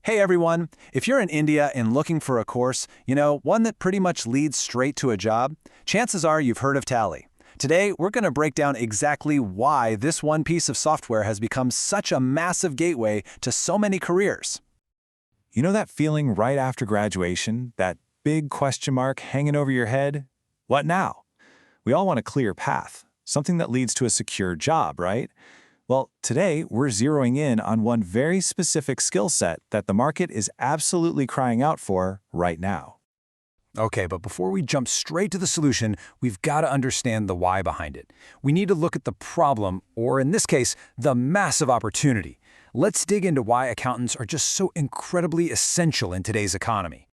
Hey everyone, if you're in India and looking for a course, one that pretty much leads straight to a job, chances are you've heard of Tally. Today, we're going to break down exactly why this one piece of software has become such a massive gateway to so many careers. You know that feeling right after graduation, that big question mark hanging over your head? What now? We all want a clear path, something that leads to a secure job, right? Well, today we're zeroing in on one very specific skill set that the market is absolutely crying out for right now. Okay, but before we jump straight to the solution, we've got to understand the why behind it. We need to look at the problem, or in this case, the massive opportunity. Let's dig into why accountants are just so incredibly essential in today's economy.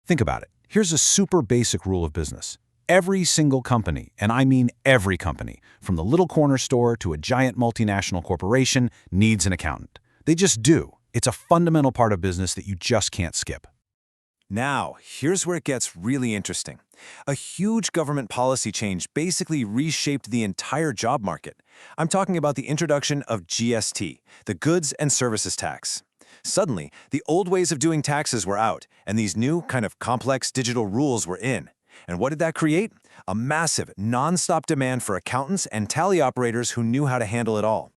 Think about it. Here's a super basic rule of business. Every single company, and I mean every company, from the little corner store to a giant multinational corporation, needs an accountant. They just do. It's a fundamental part of business that you just can't skip. Now, here's where it gets really interesting. A huge government policy change basically reshaped the entire job market. I'm talking about the introduction of GST, the Goods and Services Tax. Suddenly, the old ways of doing taxes were out, and these new, kind of complex digital rules were in. And what did that create? A massive, non-stop demand for accountants and tally operators who knew how to handle it all.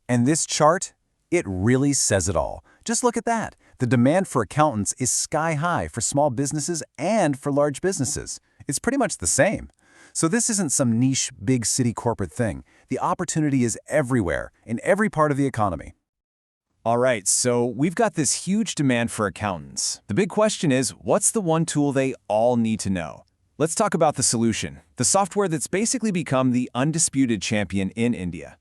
And this chart, it really says it all. Just look at that. The demand for accountants is sky high for small businesses and for large businesses. It's pretty much the same. So this isn't some niche, big city corporate thing. The opportunity is everywhere, in every part of the economy. All right, so we've got this huge demand for accountants. The big question is, what's the one tool they all need to know? Let's talk about the solution, the software that's basically become the undisputed champion in India.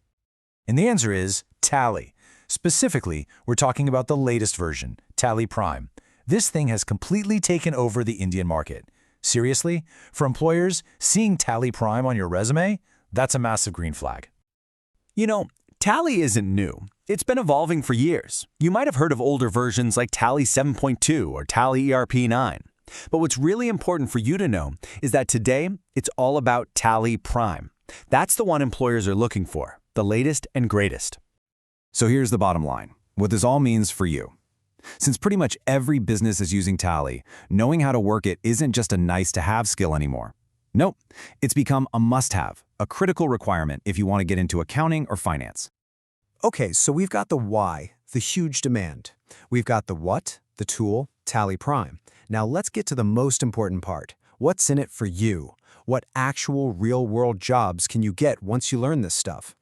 And the answer is Tally. Specifically, we're talking about the latest version, tallyprime. This thing has completely taken over the Indian market. Seriously, for employers, seeing tallyprime on your resume, that's a massive green flag. Tally isn't new. It's been evolving for years. You might have heard of older versions like Tally 7.2 or Tally ERP 9. But what's really important for you to know is that today, it's all about Tally Prime. That's the one employers are looking for, the latest and greatest. So here's the bottom line, what this all means for you. Since pretty much every business is using Tally, knowing how to work it isn't just a nice-to-have skill anymore. Nope, it's become a must-have, a critical requirement if you want to get into accounting or finance. Okay, so we've got the why, the huge demand. We've got the what, the tool, tallyprime. Now let's get to the most important part. What's in it for you? What actual real-world jobs can you get once you learn this stuff?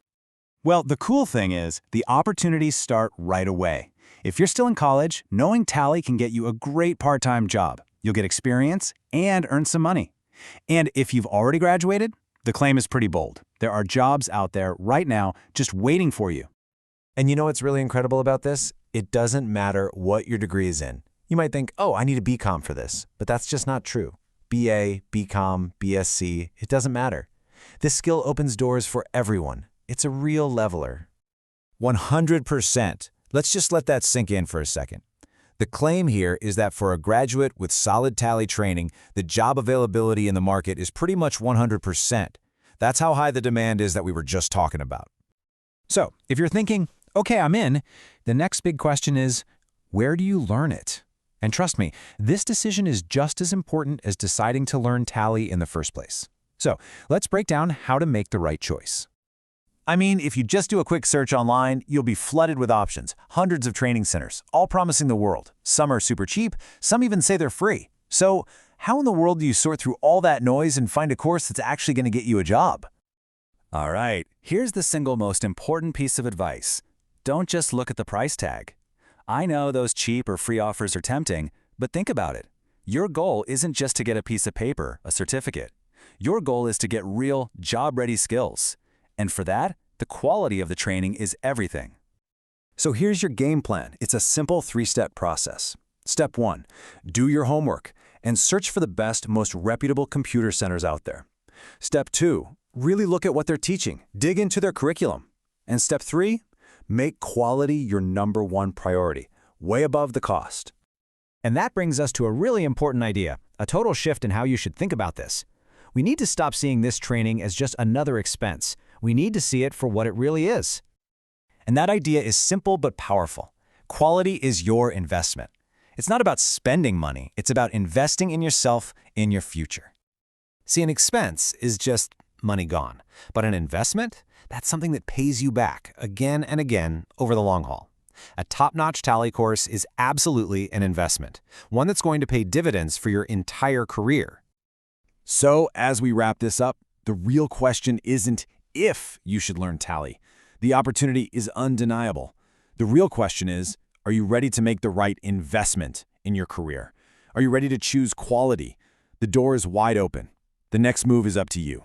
Well, the cool thing is, the opportunities start right away. If you're still in college, knowing Tally can get you a great part-time job. You'll get experience and earn some money. And if you've already graduated, the claim is pretty bold. There are jobs out there right now just waiting for you. And you know what's really incredible about this? It doesn't matter what your degree is in. You might think, oh, I need a BCom for this, but that's just not true. BA, BCom, BSc, it doesn't matter. This skill opens doors for everyone. It's a real leveler. 100%. Let's just let that sink in for a second. The claim here is that for a graduate with solid Tally training, the job availability in the market is pretty much 100%. That's how high the demand is that we were just talking about. So, if you're thinking, okay, I'm in, the next big question is, where do you learn it? And trust me, this decision is just as important as deciding to learn Tally in the first place. So, let's break down how to make the right choice. I mean, if you just do a quick search online, you'll be flooded with options, hundreds of training centers, all promising the world. Some are super cheap, some even say they're free. So, how in the world do you sort through all that noise and find a course that's actually going to get you a job? All right, here's the single most important piece of advice. Don't just look at the price tag. I know those cheap or free offers are tempting, but think about it. Your goal isn't just to get a piece of paper, a certificate. Your goal is to get real, job-ready skills. And for that, the quality of the training is everything. So here's your game plan. It's a simple 3-step process. Step 1, do your homework and search for the best, most reputable computer centers out there. Step 2, really look at what they're teaching. Dig into their curriculum. And step 3, make quality your #1 priority, way above the cost. And that brings us to a really important idea, a total shift in how you should think about this. We need to stop seeing this training as just another expense. We need to see it for what it really is. And that idea is simple but powerful. Quality is your investment. It's not about spending money, it's about investing in yourself, in your future. See, an expense is just money gone, but an investment, that's something that pays you back again and again over the long haul. A top-notch Tally course is absolutely an investment, one that's going to pay dividends for your entire career. So, as we wrap this up, the real question isn't if you should learn Tally. The opportunity is undeniable. The real question is, are you ready to make the right investment in your career? Are you ready to choose quality? The door is wide open. The next move is up to you.